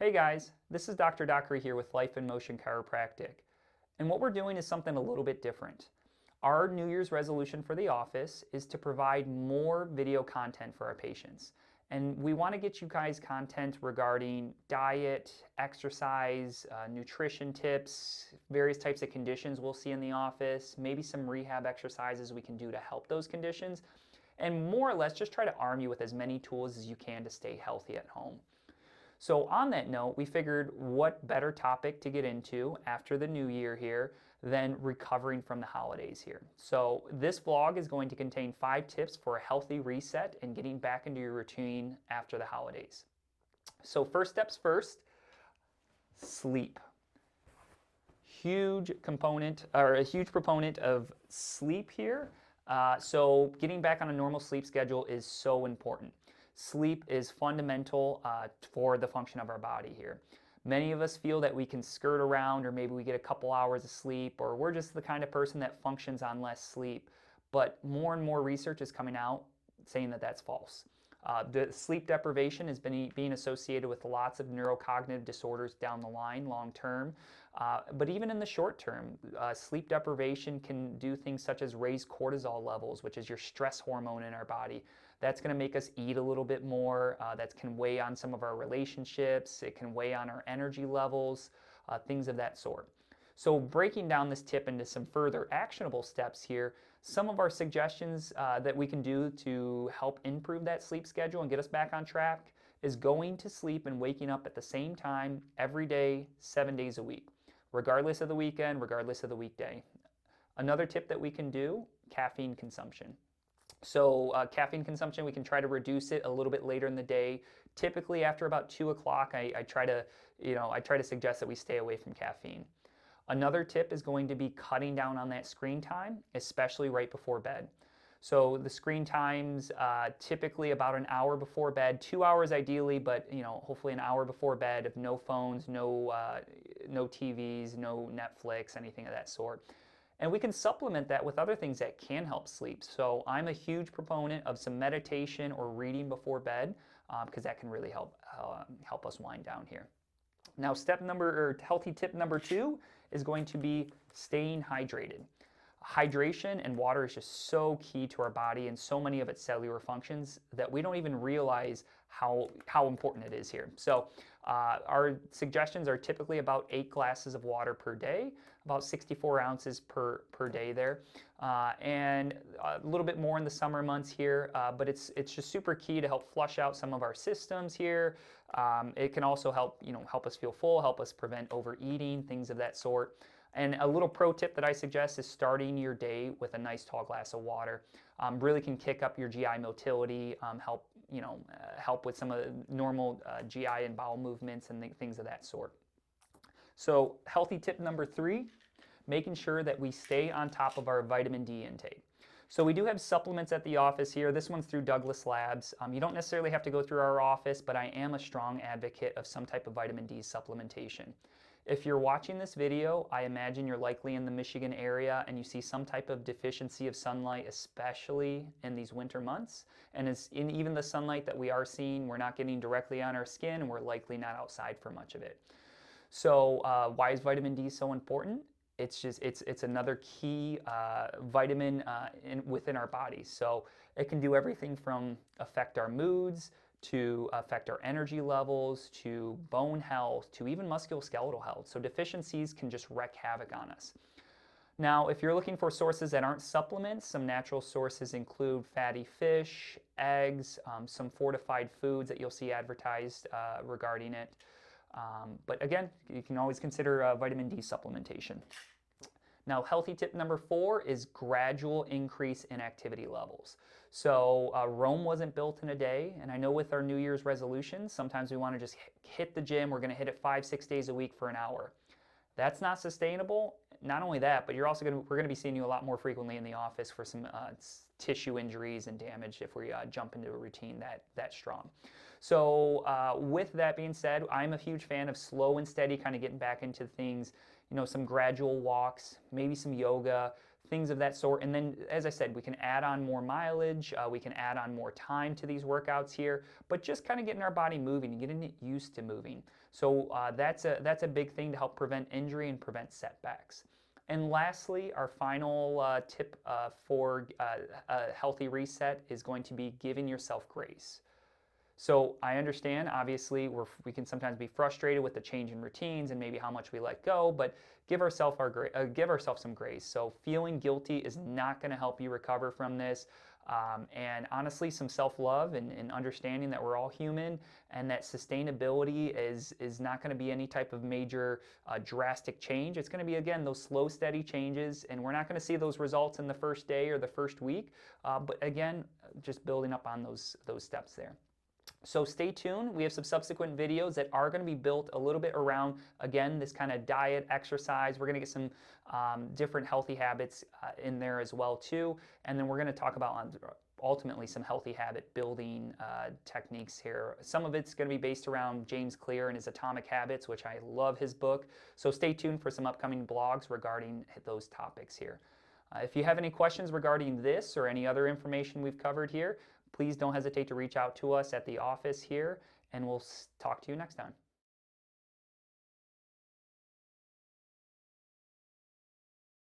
Hey guys, this is Dr. Dockery here with Life in Motion Chiropractic. And what we're doing is something a little bit different. Our New Year's resolution for the office is to provide more video content for our patients. And we want to get you guys content regarding diet, exercise, nutrition tips, various types of conditions we'll see in the office, maybe some rehab exercises we can do to help those conditions, and more or less just try to arm you with as many tools as you can to stay healthy at home. So on that note, we figured what better topic to get into after the new year here than recovering from the holidays here. So this vlog is going to contain 5 tips for a healthy reset and getting back into your routine after the holidays. So first steps first, sleep. Huge component or a huge proponent of sleep here. So getting back on a normal sleep schedule is so important. Sleep is fundamental for the function of our body here. Many of us feel that we can skirt around, or maybe we get a couple hours of sleep, or we're just the kind of person that functions on less sleep. But more and more research is coming out saying that that's false. The sleep deprivation has been being associated with lots of neurocognitive disorders down the line, long term. But even in the short term, sleep deprivation can do things such as raise cortisol levels, which is your stress hormone in our body. That's going to make us eat a little bit more. That can weigh on some of our relationships. It can weigh on our energy levels, things of that sort. So breaking down this tip into some further actionable steps here, some of our suggestions that we can do to help improve that sleep schedule and get us back on track is going to sleep and waking up at the same time every day, 7 days a week, regardless of the weekend, regardless of the weekday. Another tip that we can do, caffeine consumption. So caffeine consumption, we can try to reduce it a little bit later in the day. Typically after about 2 o'clock, I try to suggest that we stay away from caffeine. Another tip is going to be cutting down on that screen time, especially right before bed. So the screen times typically about an hour before bed, 2 hours ideally, but hopefully an hour before bed of no phones, no TVs, no Netflix, anything of that sort. And we can supplement that with other things that can help sleep. So I'm a huge proponent of some meditation or reading before bed because that can really help us wind down here. Now, healthy tip number 2 is going to be staying hydrated. Hydration and water is just so key to our body and so many of its cellular functions that we don't even realize how important it is here. So our suggestions are typically about 8 glasses of water per day, about 64 ounces per day there, and a little bit more in the summer months here, but it's just super key to help flush out some of our systems here. It can also help us feel full, help us prevent overeating, things of that sort. And a little pro tip that I suggest is starting your day with a nice tall glass of water. Really can kick up your GI motility, help with some of the normal GI and bowel movements and things of that sort. So healthy tip number 3, making sure that we stay on top of our vitamin D intake. So we do have supplements at the office here. This one's through Douglas Labs. You don't necessarily have to go through our office, but I am a strong advocate of some type of vitamin D supplementation. If you're watching this video, I imagine you're likely in the Michigan area and you see some type of deficiency of sunlight, especially in these winter months. And in even the sunlight that we are seeing, we're not getting directly on our skin and we're likely not outside for much of it. So why is vitamin D so important? It's another key vitamin within our bodies. So it can do everything from affect our moods, to affect our energy levels, to bone health, to even musculoskeletal health. So deficiencies can just wreak havoc on us. Now, if you're looking for sources that aren't supplements, some natural sources include fatty fish, eggs, some fortified foods that you'll see advertised regarding it. But again, you can always consider vitamin D supplementation. Now, healthy tip number 4 is gradual increase in activity levels. So Rome wasn't built in a day, and I know with our New Year's resolutions, sometimes we want to just hit the gym. We're going to hit it 5-6 days a week for an hour. That's not sustainable. Not only that, but we're going to be seeing you a lot more frequently in the office for some tissue injuries and damage if we jump into a routine that strong. So with that being said, I'm a huge fan of slow and steady, kind of getting back into things, some gradual walks, maybe some yoga, things of that sort. And then, as I said, we can add on more mileage, we can add on more time to these workouts here, but just kind of getting our body moving and getting it used to moving. So that's a big thing to help prevent injury and prevent setbacks. And lastly, our final tip for a healthy reset is going to be giving yourself grace. So I understand, obviously, we can sometimes be frustrated with the change in routines and maybe how much we let go, but give ourselves some grace. So feeling guilty is not going to help you recover from this. And honestly, some self-love and understanding that we're all human and that sustainability is not going to be any type of major drastic change. It's going to be, again, those slow, steady changes, and we're not going to see those results in the first day or the first week. But again, just building up on those steps there. So stay tuned. We have some subsequent videos that are going to be built a little bit around, again, this kind of diet, exercise. We're going to get some different healthy habits in there as well too. And then we're going to talk about ultimately some healthy habit building techniques here. Some of it's going to be based around James Clear and his Atomic Habits, which I love his book. So stay tuned for some upcoming blogs regarding those topics here. If you have any questions regarding this or any other information we've covered here, please don't hesitate to reach out to us at the office here, and we'll talk to you next time.